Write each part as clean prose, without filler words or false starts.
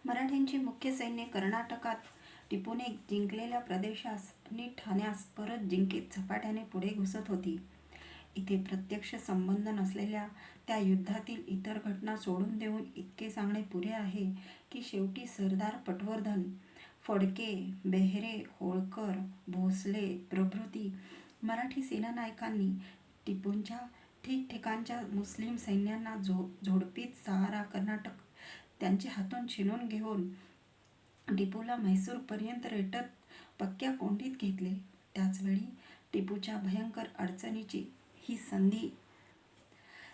मराठ्यांचे मुख्य सैन्य कर्नाटकात टिपूने जिंकलेल्या प्रदेशास आणि ठाण्यास परत जिंकीत झपाट्याने पुढे घुसत होती. इथे प्रत्यक्ष संबंध नसलेल्या त्या युद्धातील इतर घटना सोडून देऊन इतके सांगणे पुरे आहे की शेवटी सरदार पटवर्धन, फडके, बेहेरे, होळकर, भोसले प्रभृती मराठी सेनानायकांनी टिपूंच्या ठिकठिकाणच्या मुस्लिम सैन्यांना झोडपीत सहारा कर्नाटक त्यांच्या हातून छिनून घेऊन टिपूला म्हैसूरपर्यंत रेटत पक्क्या कोंडीत घेतले. त्याचवेळी टिपूच्या भयंकर अडचणीची ही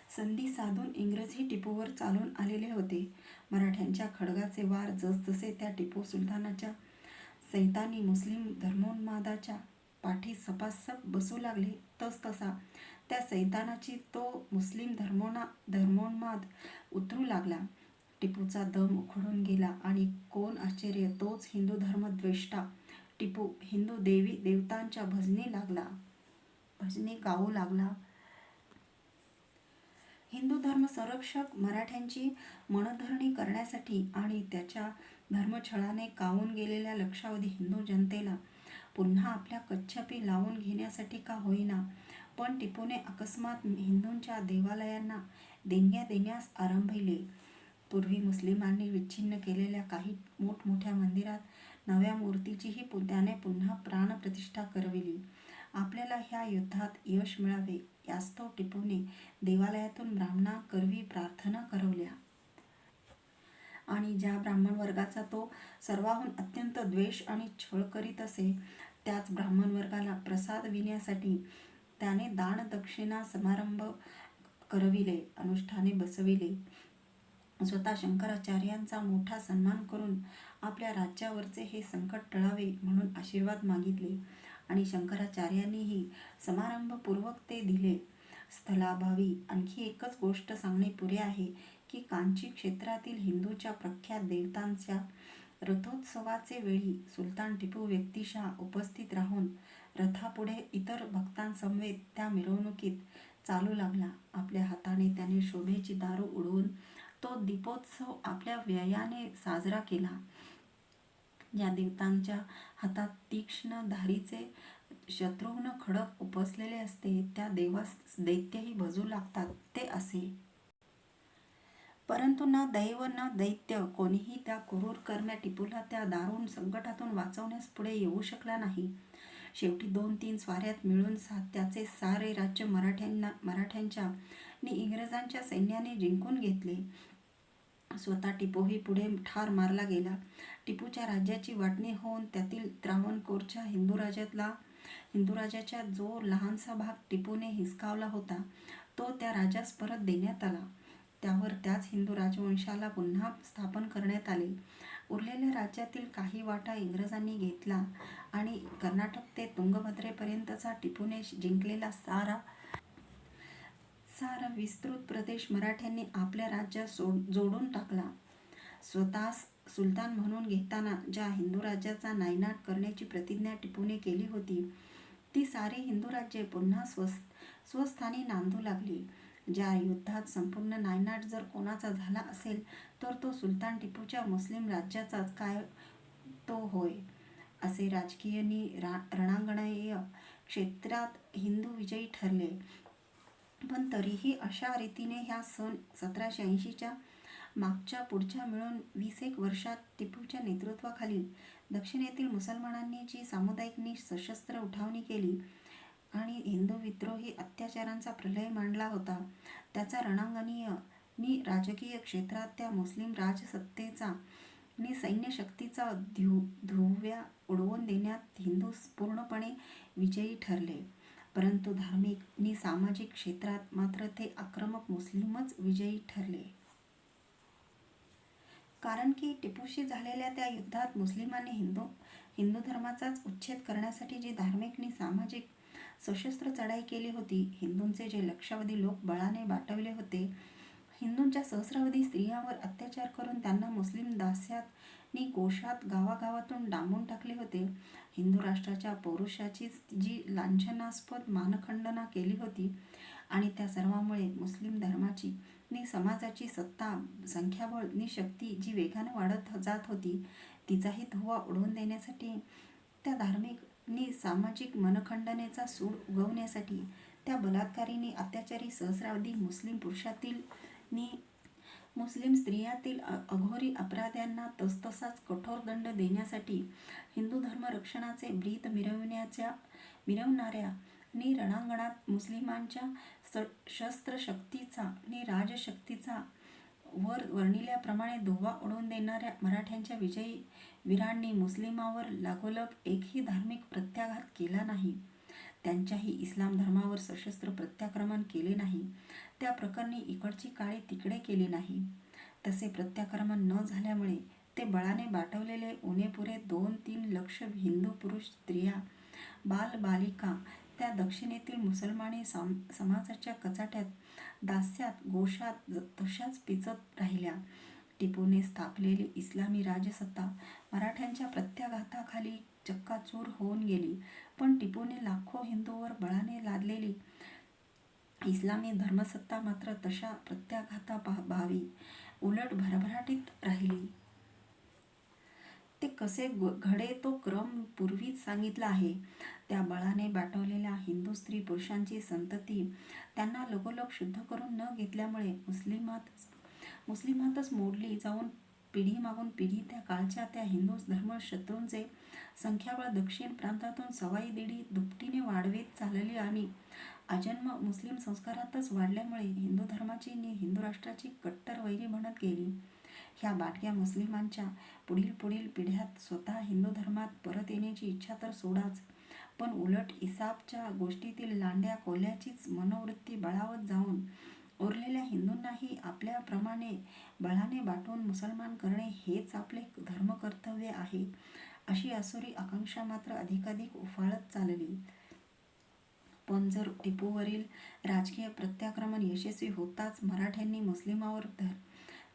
संधी साधून इंग्रजही टिपूवर चालून आलेले होते. मराठ्यांच्या खड्गाचे वार जसजसे त्या टिपू सुलतानाच्या सैतानी मुस्लिम धर्मोन्मादाच्या पाठी सपासप बसू लागले, तसतसा त्या सैतानाची तो मुस्लिम धर्मोन्माद उतरू लागला. टिपूचा दम उखडून गेला आणि कोण आश्चर्य, तोच हिंदू धर्मद्वेष्टा टिपू हिंदू देवी देवतांच्या भजने गाऊ लागला. हिंदू धर्म संरक्षक मराठ्यांची मनधरणी करण्यासाठी आणि त्याच्या धर्मछळाने कावून गेलेल्या लक्षावधी हिंदू जनतेला पुन्हा आपल्या कच्छपी लावून घेण्यासाठी का होईना, पण टिपूने अकस्मात हिंदूंच्या देवालयांना देणग्या देण्यास आरंभिले. पूर्वी मुस्लिमांनी विच्छिन्न केलेल्या काही मोठमोठ्या मंदिरात नव्या मूर्तीचीही त्याने पुन्हा प्राणप्रतिष्ठा करविली. आपल्याला ह्या युद्धात यश मिळावे यास्तव टिपूने देवालयातून ब्राह्मणांकरवी प्रार्थना करवल्या. आणि ज्या ब्राह्मण वर्गाचा तो सर्वाहून अत्यंत द्वेष आणि छळ करीत असे, त्याच ब्राह्मण वर्गाला प्रसादविण्यासाठी त्याने दानदक्षिणा समारंभ करविले, अनुष्ठाने बसविले. स्वतः शंकराचार्यांचा मोठा सन्मान करून आपल्या राज्यावरचे हे संकट टळावे म्हणून आशीर्वाद मागितले आणि शंकराचार्यांनीही समारंभपूर्वक ते दिले. स्थलाभावी आणखी एकच गोष्ट सांगणे पुरे आहे की कांची क्षेत्रातील हिंदूच्या प्रख्यात देवतांच्या रथोत्सवाचे वेळी सुलतान टिपू व्यक्तिशः उपस्थित राहून रथापुढे इतर भक्तांसमवेत त्या मिरवणुकीत चालू लागला. आपल्या हाताने त्याने शोभेची दारू उडवून तो दीपोत्सव आपल्या व्ययाने साजरा केला. ज्या देवतांच्या हातात तीक्ष्ण धारीचे शत्रुघ्न खड्ग उपसलेले असते, त्या देवास दैत्यही भजू लागतात, ते असे. परंतु ना दैव ना दैत्य कोणीही त्या क्रूर कर्म्या टिपूला त्या दारुण संकटातून वाचवण्यास पुढे येऊ शकला नाही. शेवटी 2-3 स्वाऱ्यात मिळून त्याचे सारे राज्य मराठ्यांच्या आणि इंग्रजांच्या सैन्याने जिंकून घेतले. स्वतः टिपूही पुढे ठार मारला गेला. टिपूच्या राज्याची वाटणी होऊन त्यातील त्रावणकोरच्या हिंदूराजाच्या जो लहानसा भाग टिपूने हिसकावला होता, तो त्या राजास परत देण्यात आला. त्यावर त्याच हिंदू राजवंशाला पुन्हा स्थापन करण्यात आले. उरलेल्या राज्यातील काही वाटा इंग्रजांनी घेतला आणि कर्नाटक ते तुंगभद्रेपर्यंतचा टिपूने जिंकलेला सारा विस्तृत प्रदेश मराठ्यांनी आपल्या राज्यात जोडून टाकला. स्वतःस सुलतान म्हणून घेताना ज्या हिंदू राज्याचा नायनाट करण्याची प्रतिज्ञा टिपूने केली होती, ती सारी हिंदू राज्ये पुन्हा स्वस्थानी नांदू लागली. ज्या युद्धात संपूर्ण नायनाट जर कोणाचा झाला असेल, तर तो सुलतान टिपूच्या मुस्लिम राज्याचाच काय तो होय. असे राजकीय नि रणांगणीय क्षेत्रात हिंदू विजयी ठरले. पण तरीही अशा रीतीने ह्या सन 1780च्या मागच्या पुढच्या मिळून 20 वर्षात टिपूच्या नेतृत्वाखाली दक्षिणेतील मुसलमानांनी जी सामुदायिक नि सशस्त्र उठावणी केली आणि हिंदू विद्रोही अत्याचारांचा प्रलय मांडला होता, त्याचा रणांगणीय नि राजकीय क्षेत्रात त्या मुस्लिम राजसत्तेचा नि सैन्यशक्तीचा धुव्वा उडवून देण्यात हिंदू पूर्णपणे विजयी ठरले. परंतु धार्मिक नि सामाजिक क्षेत्रात मात्र ते आक्रमक मुस्लिमच विजयी ठरले. कारण की टिपूशी झालेल्या त्या युद्धात मुस्लिमांनी हिंदू धर्माचाच उच्छेद करण्यासाठी जी धार्मिक नि सामाजिक सशस्त्र चढाई केली होती, हिंदूंचे जे लक्षावधी लोक बळाने बाटविले होते, हिंदूंच्या सहस्रावधी स्त्रियांवर अत्याचार करून त्यांना मुस्लिम दास्यात नि गोशात गावागावातून डांबून टाकले होते, हिंदू राष्ट्राच्या पौरुषाची जी लांछनास्पद मानखंडना केली होती आणि त्या सर्वांमुळे मुस्लिम धर्माची नि समाजाची सत्ता, संख्याबळ नि शक्ती जी वेगाने वाढत जात होती, तिचाही धुव्वा उडवून देण्यासाठी, त्या धार्मिक नि सामाजिक मनखंडनेचा सूड उगवण्यासाठी, त्या बलात्कारिणी अत्याचारी सहस्रावधी मुस्लिम पुरुषातील नि मुस्लिम स्त्रियातील अघोरी अपराध्यांना तसतसाच कठोर दंड देण्यासाठी, हिंदू धर्मरक्षणाचे ब्रीद मिरवणाऱ्या नि रणांगणात मुस्लिमांच्या शस्त्रशक्तीचा नि राजशक्तीचा वर वर्णिल्याप्रमाणे धुव्वा उडवून देणाऱ्या मराठ्यांच्या विजयी वीरांनी मुस्लिमावर लागोलग एकही धार्मिक प्रत्याघात केला नाही. त्यांच्याही इस्लाम धर्मावर सशस्त्र प्रत्याक्रमण केले नाही. त्या प्रकरणी इकडची काळी तिकडे केली नाही. तसे प्रत्याक्रमण न झाल्यामुळे ते बळाने बाटवलेले उणेपुरे 2-3 लक्ष हिंदू पुरुष, स्त्रिया, बालबालिका त्या दक्षिणेतील मुसलमानी समाजाच्या कचाट्यात, दास्यात, गोशात तशाच पिचत राहिल्या. टिपूने स्थापलेली इस्लामी राजसत्ता मराठ्यांच्या प्रत्याघाताखाली चक्काचूर होऊन गेली. पण टिपूने लाखो हिंदूंवर बळाने लादलेली इस्लामी धर्मसत्ता मात्र तशा प्रत्याघाताभावी उलट भरभराटीत राहिली. ते कसे घडे तो क्रम पूर्वीच सांगितला आहे. त्या बळाने बाटवलेल्या हिंदू स्त्री पुरुषांची संतती त्यांना लगोलग शुद्ध करून न घेतल्यामुळे मुस्लिमातच मोडली जाऊन पिढीमागून पिढी त्या काळच्या त्या हिंदू धर्मशत्रूंचे संख्याबळ दक्षिण प्रांतातून सवाईदीडी दुपटीने वाढवीत चालली आणि आजन्म मुस्लिम संस्कारातच वाढल्यामुळे हिंदू धर्माची नि हिंदू राष्ट्राची कट्टर वैरी बनत गेली. ह्या बाटक्या मुस्लिमांच्या पुढील पिढ्यात स्वतः हिंदू धर्मात परत येण्याची इच्छा तर सोडाच, पण उलट इसापच्या गोष्टीतील लांड्या कोल्ह्याचीच मनोवृत्ती बळावत जाऊन उरलेल्या हिंदूंनाही आपल्याप्रमाणे बळाने बाटवून मुसलमान करणे हेच आपले धर्मकर्तव्य आहे, अशी आसुरी आकांक्षा मात्र अधिकाधिक उफाळत चालली. पण जर टिपूवरील राजकीय प्रत्याक्रमण यशस्वी होताच मराठ्यांनी मुस्लिमावर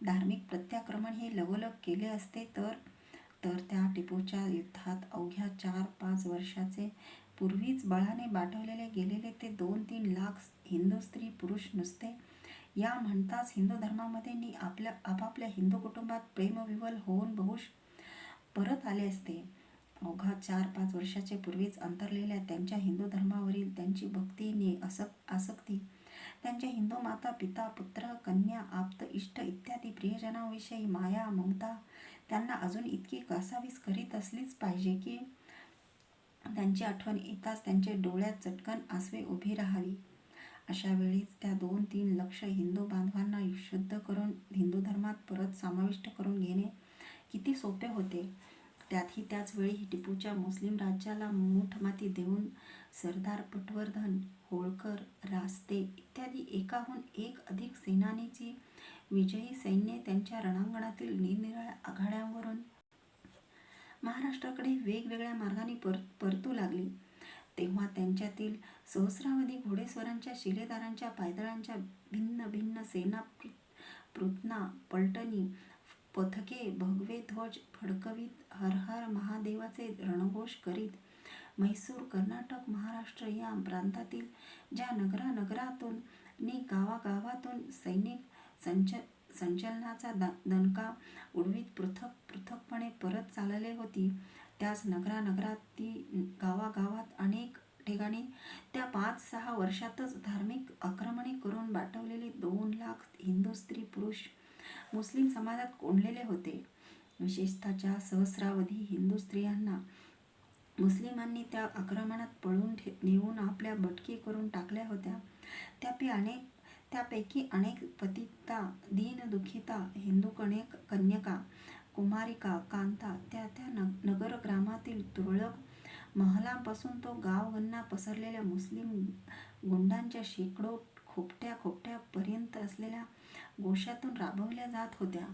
धार्मिक प्रत्याक्रमण हे लगोलग केले असते तर त्या टिपूच्या युद्धात अवघ्या 4-5 वर्षाचे पूर्वीच बळाने बाटवलेले गेलेले ते 2-3 लाख हिंदू स्त्री पुरुष नुसते या म्हणताच हिंदू धर्मामध्ये नि आपापल्या हिंदू कुटुंबात प्रेमविवल होऊन बहुश परत आले असते. अवघा 4-5 वर्षाचे पूर्वीच अंतरलेल्या त्यांच्या हिंदू धर्मावरील त्यांची भक्ती नि आसक्ती, त्यांच्या हिंदू माता, पिता, पुत्र, कन्या, आप्त, इष्ट इत्यादी प्रियजनांविषयी माया, ममता त्यांना अजून इतकी कासावीस करीत असलीच पाहिजे की त्यांची आठवण येताच त्यांच्या डोळ्यात चटकन आसवे उभी राहावी. अशा वेळीच त्या 2-3 लक्ष हिंदू बांधवांना शुद्ध करून हिंदू धर्मात परत समाविष्ट करून घेणे किती सोपे होते. त्यातही त्याच वेळी टिपूच्या मुस्लिम राज्याला मूठमाती देऊन सरदार पटवर्धन, होळकर, रास्ते इत्यादी एकाहून एक अधिक सेनानीची विजयी सैन्ये त्यांच्या रणांगणातील निरनिराळ्या आघाड्यांवरून महाराष्ट्राकडे वेगवेगळ्या मार्गांनी परतू लागली, तेव्हा त्यांच्यातील सहस्रावधी घोडेस्वारांच्या, शिलेदारांच्या, पायदळांच्या भिन्न भिन्न सेना पृतना, पलटणी, पथके भगवे ध्वज फडकवीत हर हर महादेवाचे रणघोष करीत म्हैसूर, कर्नाटक, महाराष्ट्र या प्रांतातील ज्या नगरातून नि गावागावातून सैनिक संचलनाचा दणका उडवीत पृथकपणे परत चालले होती, त्याच गावागावात अनेक ठिकाणी त्या 5-6 वर्षातच धार्मिक आक्रमणे करून बाटवलेले 2 लाख हिंदू स्त्री पुरुष मुस्लिम समाजात कोंडलेले होते. विशेषतः ज्या सहस्रावधी हिंदू स्त्रियांना मुस्लिमांनी त्या आक्रमणात पळवून नेऊन आपल्या बटकी करून टाकल्या होत्या, त्यापैकी अनेक पतिता, दीनदुखिता हिंदू कन्यका, कुमारिका, कांता त्या नगरग्रामातील तुरळक महलांपासून तो गावगण्णा पसरलेल्या मुस्लिम गुंडांच्या शेकडो खोपट्या पर्यंत असलेल्या गोशातून राबवल्या जात होत्या.